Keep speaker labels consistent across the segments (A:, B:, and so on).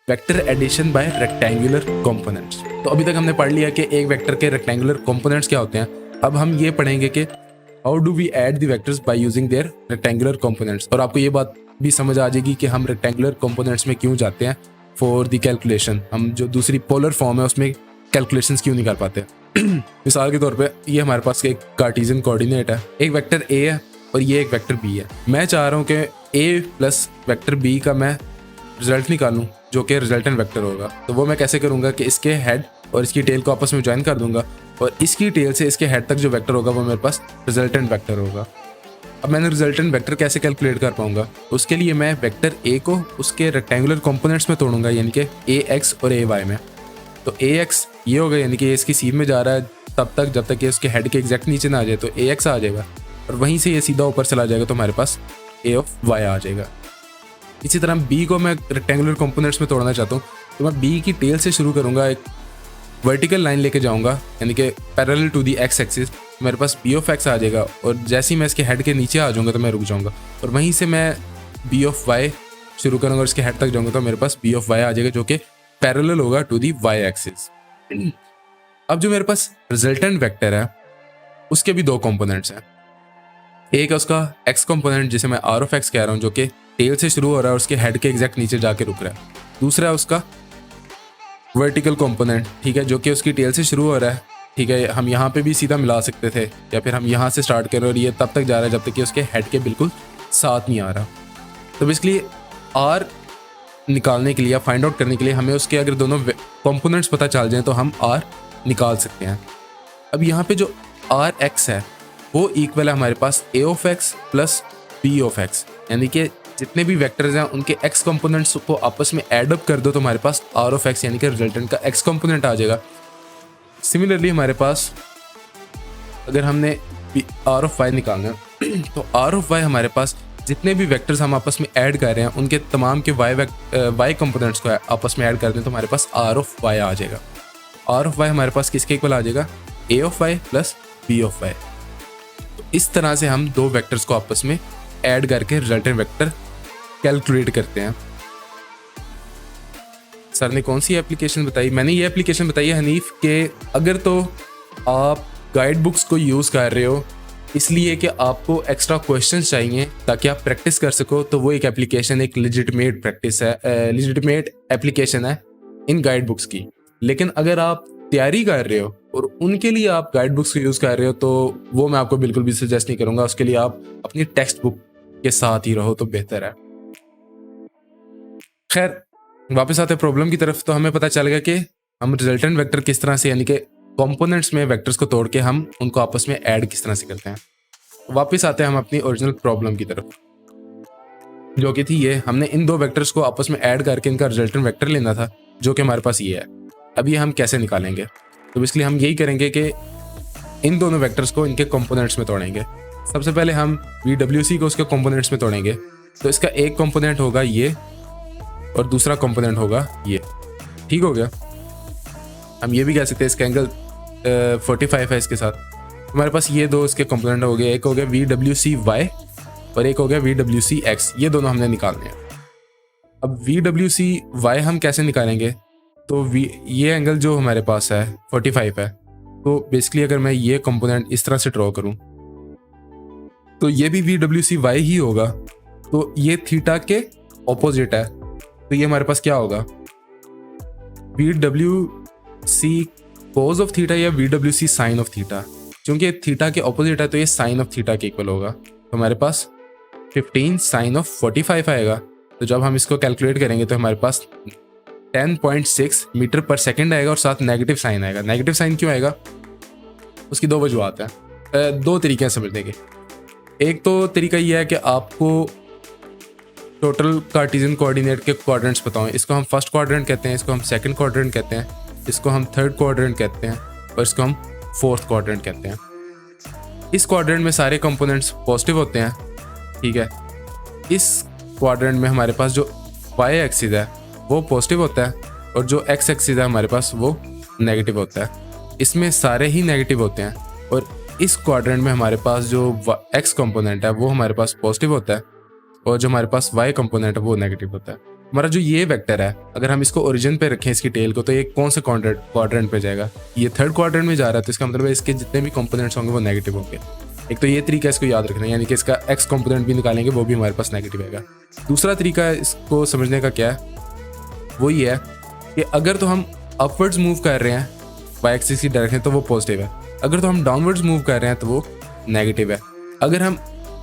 A: Vector addition by rectangular components. तो अभी तक हमने पढ़ लिया कि एक वेक्टर के रेक्टेंगुलर कंपोनेंट्स क्या होते हैं। अब हम ये पढ़ेंगे कि how do we add the vectors by using their rectangular components, और आपको ये बात भी समझ आ जाएगी कि हम रेक्टेंगुलर कंपोनेंट्स में क्यों जाते हैं फॉर द कैलकुलेशन। हम जो दूसरी पोलर फॉर्म है उसमें कैलकुलेशंस क्यों नहीं कर पाते। मिसाल के तौर पे ये हमारे पास एक कार्टेशियन कोऑर्डिनेट है, एक वेक्टर ए है और ये एक वेक्टर बी है। मैं चाह रहा हूँ कि ए प्लस वेक्टर बी का मैं रिजल्ट निकालूं जो कि रिजल्टेंट वेक्टर होगा। तो वो मैं कैसे करूंगा कि इसके हेड और इसकी टेल को आपस में ज्वाइन कर दूंगा और इसकी टेल से इसके हेड तक जो वेक्टर होगा वो मेरे पास रिजल्टेंट वेक्टर होगा। अब मैंने रिजल्टेंट वेक्टर कैसे कैलकुलेट कर पाऊंगा, उसके लिए मैं वेक्टर ए को उसके रेक्टेंगुलर कंपोनेंट्स में तोड़ूंगा, यानी कि ए एक्स और ए वाई में। तो ए एक्स ये होगा, यानी कि इसकी सीध में जा रहा है तब तक जब तक कि उसके हेड के एग्जैक्ट नीचे ना आ जाए, तो ए एक्स आ जाएगा और वहीं से ये सीधा ऊपर चला जाएगा तो हमारे पास ए ऑफ वाई आ जाएगा। इसी तरह बी को मैं रेक्टेंगुलर कंपोनेंट्स में तोड़ना चाहता हूँ, तो मैं बी की टेल से शुरू करूँगा, एक वर्टिकल लाइन लेके जाऊँगा यानी कि parallel to the x axis, मेरे पास बी ऑफ एक्स आ जाएगा और जैसे ही मैं इसके हेड के नीचे आ जाऊँगा तो मैं रुक जाऊँगा और वहीं से मैं बी ऑफ वाई शुरू करूँगा और इसके हेड तक जाऊँगा तो मेरे पास बी ऑफ वाई आ जाएगा जो कि पैरेलल होगा टू दी वाई एक्सिस। अब जो मेरे पास रिजल्टेंट वेक्टर है उसके भी दो कंपोनेंट्स हैं। एक है उसका एक्स कंपोनेंट जिसे मैं आर ऑफ एक्स कह रहा हूँ, जो कि टेल से शुरू हो रहा है और उसके हेड के एग्जैक्ट नीचे जाके रुक रहा है। दूसरा है उसका वर्टिकल कंपोनेंट, ठीक है, जो कि उसकी टेल से शुरू हो रहा है, ठीक है। हम यहाँ पे भी सीधा मिला सकते थे या फिर हम यहाँ से स्टार्ट कर रहे और ये तब तक जा रहा है जब तक कि उसके हेड के बिल्कुल साथ नहीं आ रहा। तो बेसिकली आर निकालने के लिए या फाइंड आउट करने के लिए हमें उसके अगर दोनों कंपोनेंट्स पता चल जाएं तो हम आर निकाल सकते हैं। अब यहाँ पे जो आर एक्स है वो इक्वल है हमारे पास A of X plus B of X, यानी कि जितने भी वेक्टर्स हैं उनके एक्स कंपोनेंट्स को आपस में ऐड अप कर दो तो हमारे पास आर ऑफ एक्स यानी कि रिजल्टेंट का एक्स कंपोनेंट आ जाएगा। सिमिलरली हमारे पास अगर हमने आर ऑफ वाई निकालना है तो आर ऑफ वाई हमारे पास जितने भी वेक्टर्स हम आपस में ऐड कर रहे हैं उनके तमाम के वाई कंपोनेंट्स को आपस में ऐड कर दें तो हमारे पास आर ऑफ वाई आ जाएगा। आर ऑफ वाई हमारे पास किसके इक्वल आ जाएगा, A of Y plus B of Y. तो इस तरह से हम दो वेक्टर्स को आपस में ऐड करके रिजल्टेंट वेक्टर कैलकुलेट करते हैं। सर ने कौन सी एप्लीकेशन बताई? मैंने ये एप्लीकेशन बताई है हनीफ के अगर तो आप गाइड बुक्स को यूज़ कर रहे हो इसलिए कि आपको एक्स्ट्रा क्वेश्चंस चाहिए ताकि आप प्रैक्टिस कर सको, तो वो एक एप्लीकेशन एक लेजिटिमेट प्रैक्टिस है, लेजिटिमेट एप्लीकेशन है इन गाइड बुक्स की। लेकिन अगर आप तैयारी कर रहे हो और उनके लिए आप गाइड बुक्स को यूज़ कर रहे हो तो वो मैं आपको बिल्कुल भी सजेस्ट नहीं करूँगा। उसके लिए आप अपनी टेक्स्ट बुक के साथ ही रहो तो बेहतर है। खैर वापस आते प्रॉब्लम की तरफ, तो हमें पता चल गया कि हम रिजल्टेंट वेक्टर किस तरह से यानी कि कंपोनेंट्स में वेक्टर्स को तोड़ के हम उनको आपस में ऐड किस तरह से करते हैं। वापस आते हैं हम अपनी ओरिजिनल प्रॉब्लम की तरफ, जो कि थी ये, हमने इन दो वेक्टर्स को आपस में ऐड करके इनका रिजल्टेंट वेक्टर लेना था जो कि हमारे पास ये है। अब ये हम कैसे निकालेंगे? तो बेसिकली हम यही करेंगे कि इन दोनों वेक्टर्स को इनके कंपोनेंट्स में तोड़ेंगे। सबसे पहले हम VWC को उसके कंपोनेंट्स में तोड़ेंगे, तो इसका एक कंपोनेंट होगा ये और दूसरा कंपोनेंट होगा ये, ठीक हो गया। हम ये भी कह सकते हैं इसका एंगल 45 है इसके साथ। हमारे पास ये दो इसके कंपोनेंट हो गए, एक हो गया VWCY और एक हो गया VWCX, ये दोनों हमने निकालने हैं। अब VWCY हम कैसे निकालेंगे? तो ये एंगल जो हमारे पास है 45 है, तो बेसिकली अगर मैं ये कंपोनेंट इस तरह से ड्रॉ करूं तो ये भी VWCY ही होगा, तो ये थीटा के ऑपोजिट है, तो ये हमारे पास क्या होगा, VWC cos ऑफ थीटा या VWC साइन ऑफ थीटा। क्योंकि थीटा के ऑपोजिट है तो ये साइन ऑफ थीटा के इक्वल होगा, तो हमारे पास 15 साइन ऑफ 45 आएगा। तो जब हम इसको कैलकुलेट करेंगे तो हमारे पास 10.6 मीटर पर सेकेंड आएगा और साथ नेगेटिव साइन आएगा। नेगेटिव साइन क्यों आएगा? उसकी दो वजूहत हैं, दो तरीके हैं समझने के। एक तो तरीका ये है कि आपको टोटल कार्टेशियन कोऑर्डिनेट के क्वाड्रेंट्स बताओ। इसको हम फर्स्ट क्वाड्रेंट कहते हैं, इसको हम सेकंड क्वाड्रेंट कहते हैं, इसको हम थर्ड क्वाड्रेंट कहते हैं और इसको हम फोर्थ क्वाड्रेंट कहते हैं। इस क्वाड्रेंट में सारे कंपोनेंट्स पॉजिटिव होते हैं, ठीक है। इस क्वाड्रेंट में हमारे पास जो वाई एक्सिस है वो पॉजिटिव होता है और जो एक्स एक्सिस है हमारे पास वो नेगेटिव होता है। इसमें सारे ही नेगेटिव होते हैं और इस क्वाड्रेंट में हमारे पास जो एक्स कंपोनेंट है वो हमारे पास पॉजिटिव होता है और जो हमारे पास वाई कंपोनेंट है वो नेगेटिव होता है। हमारा जो ये वेक्टर है, अगर हम इसको ओरिजिन पे रखें इसकी टेल को, तो ये कौन से क्वाड्रेंट पे जाएगा? ये थर्ड क्वाड्रेंट में जा रहा है, तो इसका मतलब है इसके जितने भी कंपोनेंट्स होंगे वो नेगेटिव होंगे। एक तो ये तरीका है इसको याद रखना, यानी कि इसका एक्स कंपोनेंट भी निकालेंगे वो भी हमारे पास नेगेटिव आएगा। दूसरा तरीका इसको समझने का क्या है, वो ये है कि अगर तो हम अपवर्ड्स मूव कर रहे हैं वाई एक्सिस की डायरेक्शन तो वो पॉजिटिव है, अगर तो हम डाउनवर्ड्स मूव कर रहे हैं तो वो नेगेटिव है, अगर हम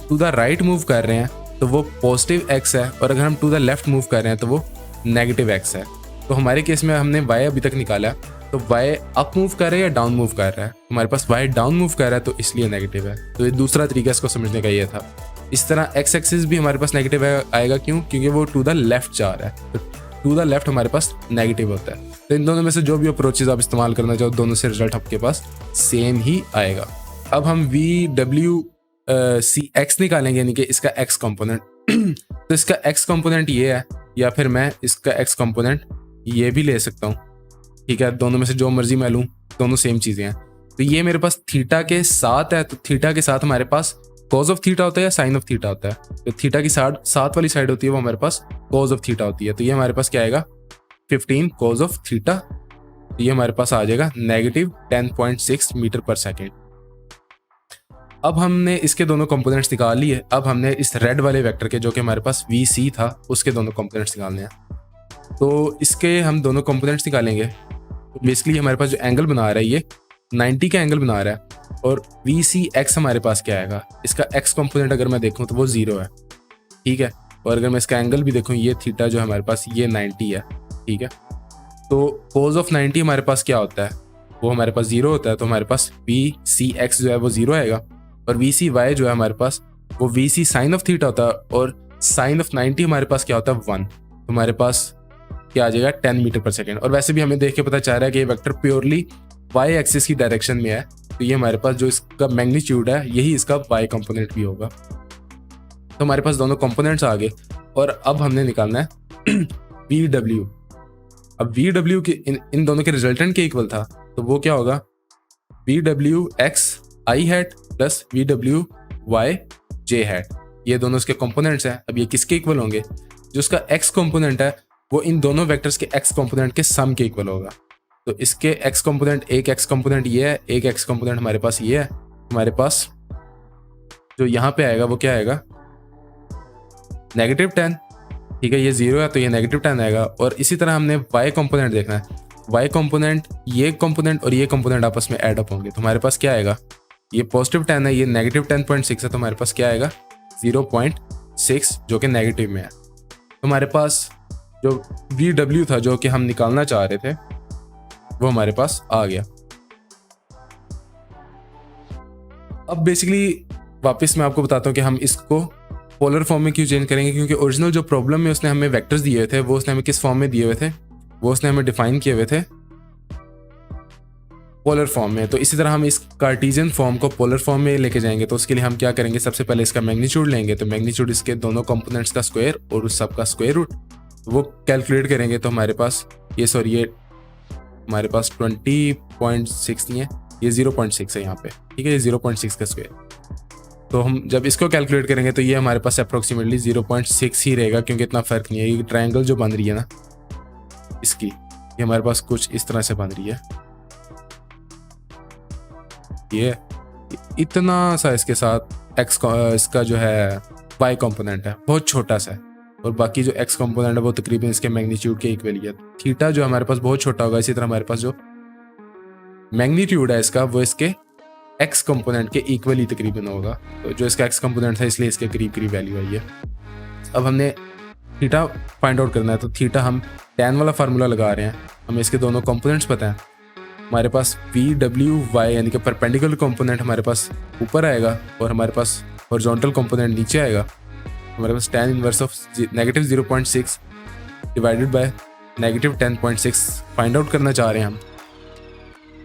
A: टू द राइट मूव कर रहे हैं तो वो पॉजिटिव एक्स है, और अगर हम टू द लेफ्ट मूव कर रहे हैं तो वो नेगेटिव एक्स है। तो हमारे केस में हमने वाई अभी तक निकाला, तो वाई अप मूव कर रहा है या डाउन मूव कर रहा है? हमारे पास वाई डाउन मूव कर रहा है तो इसलिए नेगेटिव है। तो ये दूसरा तरीका इसको समझने का ये था। इस तरह एक्स एक्सिस भी हमारे पास नेगेटिव आएगा, क्यों? क्योंकि वो टू द लेफ्ट जा रहा है, तो टू द लेफ्ट हमारे पास नेगेटिव होता है। तो इन दोनों में से जो भी अप्रोचेज आप इस्तेमाल करना चाहो, दोनों से रिजल्ट आपके पास सेम ही आएगा। अब हम वी डब्ल्यू सी एक्स निकालेंगे, यानी कि इसका एक्स कंपोनेंट। तो इसका एक्स कंपोनेंट ये है, या फिर मैं इसका एक्स कंपोनेंट ये भी ले सकता हूँ, ठीक है? दोनों में से जो मर्जी मैं लूँ, दोनों सेम चीज़ें हैं। तो ये मेरे पास थीटा के साथ है, तो थीटा के साथ हमारे पास कॉज ऑफ थीटा होता है या साइन ऑफ थीटा होता है? तो थीटा की साथ वाली साइड होती है वो हमारे पास कॉज ऑफ थीटा होती है। तो ये हमारे पास क्या आएगा? 15 कॉज ऑफ थीटा। तो ये हमारे पास आ जाएगा नेगेटिव 10.6 मीटर पर सेकेंड। अब हमने इसके दोनों कंपोनेंट्स निकाल लिए। अब हमने इस रेड वाले वेक्टर के, जो कि हमारे पास वी सी था, उसके दोनों कंपोनेंट्स निकालने हैं। तो इसके हम दोनों कंपोनेंट्स निकालेंगे। तो बेसिकली हमारे पास जो एंगल बना रहा है ये 90 का एंगल बना रहा है, और वी सी एक्स हमारे पास क्या आएगा? इसका एक्स कंपोनेंट अगर मैं देखूँ तो वो 0 है, ठीक है? और अगर मैं इसका एंगल भी देखूँ, ये थीटा जो है हमारे पास ये 90 है, ठीक है? तो कोज ऑफ 90 हमारे पास क्या होता है? वो हमारे पास 0 होता है। तो हमारे पास वी सी एक्स जो है वो 0 आएगा, और वी सी वाई जो है हमारे पास वो V C sine of theta होता है, और साइन ऑफ 90 हमारे पास क्या होता है? 1। तो हमारे पास क्या आ जाएगा? 10 मीटर पर सेकेंड। और वैसे भी हमें देख के पता चल रहा है कि ये वेक्टर प्योरली वाई एक्सिस की डायरेक्शन में है, तो ये हमारे पास जो इसका मैग्नीट्यूड है यही इसका वाई कंपोनेंट भी होगा। तो हमारे पास दोनों कंपोनेंट्स आ गए, और अब हमने निकालना है वी डब्ल्यू। अब वी डब्ल्यू के इन दोनों के रिजल्टेंट के इक्वल था, तो वो क्या होगा? V W X I hat plus V W Y J hat. ये दोनों इसके कंपोनेंट्स हैं। अब ये किसके इक्वल होंगे? जो इसका एक्स कंपोनेंट है वो इन दोनों वेक्टर्स के एक्स कंपोनेंट के सम के इक्वल होगा। तो इसके एक्स कंपोनेंट, एक एक्स कंपोनेंट ये है, एक एक्स कंपोनेंट हमारे पास ये है। हमारे पास जो यहाँ पे आएगा वो क्या आएगा? -10, ठीक है? ये 0 है तो ये -10 आएगा। और इसी तरह हमने वाई कंपोनेंट देखना है। वाई कंपोनेंट, ये कंपोनेंट और ये कंपोनेंट आपस में ऐड अप होंगे, तो हमारे पास क्या आएगा? ये +10 है, ये -10.6 है, तो हमारे पास क्या आएगा? 0.6, जो कि नेगेटिव में है। तो हमारे पास जो वी डब्ल्यू था, जो कि हम निकालना चाह रहे थे, वो हमारे पास आ गया। अब बेसिकली वापस मैं आपको बताता हूँ कि हम इसको पोलर फॉर्म में क्यों चेंज करेंगे, क्योंकि ओरिजिनल जो प्रॉब्लम में उसने हमें वेक्टर्स दिए हुए थे, वो उसने हमें किस फॉर्म में दिए हुए थे? वो उसने हमें डिफाइन किए हुए थे पोलर फॉर्म में। तो इसी तरह हम इस कार्टेशियन फॉर्म को पोलर फॉर्म में लेके जाएंगे। तो उसके लिए हम क्या करेंगे? सबसे पहले इसका मैग्नीट्यूड लेंगे। तो मैग्नीट्यूड इसके दोनों कंपोनेंट्स का स्क्वायर और उस सब का स्क्वायर रूट, वो कैलकुलेट करेंगे। तो हमारे पास ये हमारे पास 20.6 नहीं है, ये 0.6 है यहाँ पे, ठीक है? ये 0.6 का स्क्वायर। तो हम जब इसको कैलकुलेट करेंगे तो ये हमारे पास अप्रोक्सीमेटली 0.6 ही रहेगा, क्योंकि इतना फर्क नहीं है। ये ट्रायंगल जो बन रही है ना इसकी, ये हमारे पास कुछ इस तरह से बन रही है। ये इतना सा इसके साथ एक्स इसका जो है वाई कंपोनेंट है बहुत छोटा सा है, और बाकी जो एक्स कंपोनेंट है वो तकरीबन इसके मैग्नीट्यूड के इक्वल ही है। थीटा जो हमारे पास बहुत छोटा होगा, इसी तरह हमारे पास जो मैग्नीट्यूड है इसका वो इसके एक्स कंपोनेंट के इक्वल ही तकरीबन होगा। तो जो इसका एक्स कंपोनेंट है इसलिए इसके करीब करीब वैल्यू आई है। अब हमने थीटा फाइंड आउट करना है। तो थीटा हम tan वाला फार्मूला लगा रहे हैं, हमें इसके दोनों कंपोनेंट्स पता है। हमारे पास वी डब्ल्यू वाई यानी कि परपेंडिकुलर कंपोनेंट हमारे पास ऊपर आएगा, और हमारे पास हॉरिजॉन्टल कंपोनेंट नीचे आएगा। हमारे पास tan inverse of -0.6 divided by -10.6 find out करना चाह रहे हैं हम।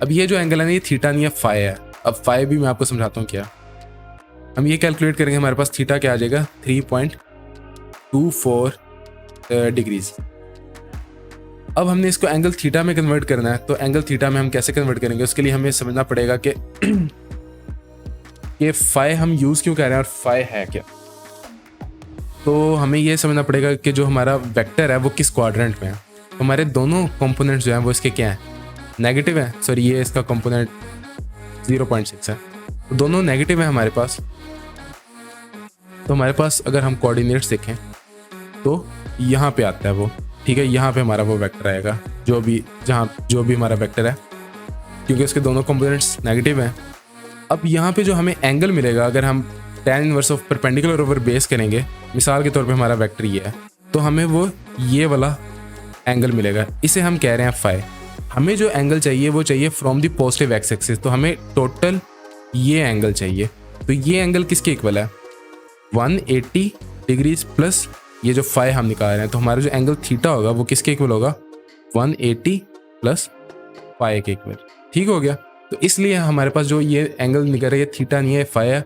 A: अब ये जो एंगल है ना, ये थीटा नहीं है, फाई है। अब फाई भी मैं आपको समझाता हूँ क्या। हम ये कैलकुलेट करेंगे, हमारे पास थीटा क्या आ जाएगा? 3.24 डिग्रीज। अब हमने इसको एंगल थीटा में कन्वर्ट करना है। तो एंगल थीटा में हम कैसे कन्वर्ट करेंगे? उसके लिए हमें समझना पड़ेगा कि ये फाई हम यूज क्यों कर रहे हैं और फाई है क्या। तो हमें ये समझना पड़ेगा कि जो हमारा वेक्टर है वो किस क्वाड्रेंट में है। तो हमारे दोनों कंपोनेंट्स जो हैं वो इसके क्या हैं, नेगेटिव है। सॉरी, ये इसका कंपोनेंट 0.6 है, तो दोनों नेगेटिव है हमारे पास। तो हमारे पास अगर हम कोऑर्डिनेट्स देखें तो यहाँ पे आता है वो, ठीक है, यहाँ पे हमारा वो वेक्टर आएगा जो भी हमारा वेक्टर है, क्योंकि उसके दोनों कंपोनेंट्स नेगेटिव हैं। अब यहाँ पे जो हमें एंगल मिलेगा, अगर हम tan inverse of perpendicular over base करेंगे, मिसाल के तौर पे हमारा वेक्टर ये है, तो हमें वो ये वाला एंगल मिलेगा, इसे हम कह रहे हैं फाई। हमें जो एंगल चाहिए वो चाहिए from the positive x axis, तो हमें टोटल ये एंगल चाहिए। तो ये एंगल किसके इक्वल है, 180 डिग्रीज प्लस ये जो फाई हम निकाल रहे हैं, तो हमारा जो एंगल थीटा होगा वो किसके इक्वल होगा, 180 प्लस फाई के इक्वल। ठीक हो गया। तो इसलिए हमारे पास जो ये एंगल निकल रहा है ये थीटा नहीं है, फाई है।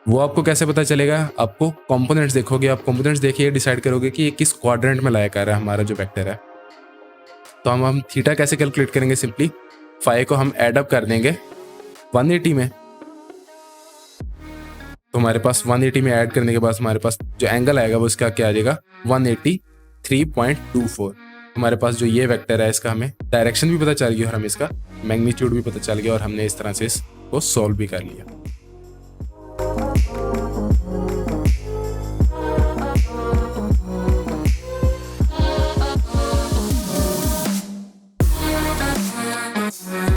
A: वो आपको कैसे पता चलेगा, आपको कंपोनेंट्स देखोगे, आप कंपोनेंट्स देखिए डिसाइड करोगे कि ये किस क्वाड्रेंट में लाया कर रहा है हमारा जो वेक्टर है। तो हम थीटा कैसे कैलकुलेट करेंगे, सिंपली फाई को हम एड अप कर देंगे 180 में। तो हमारे पास 180 में ऐड करने के बाद हमारे पास जो एंगल आएगा वो इसका क्या आ जाएगा, 183.24। हमारे पास जो ये वेक्टर है इसका हमें डायरेक्शन भी पता चल गई और हमें इसका मैग्नीट्यूड भी पता चल गया और हमने इस तरह से इसको सॉल्व भी कर लिया।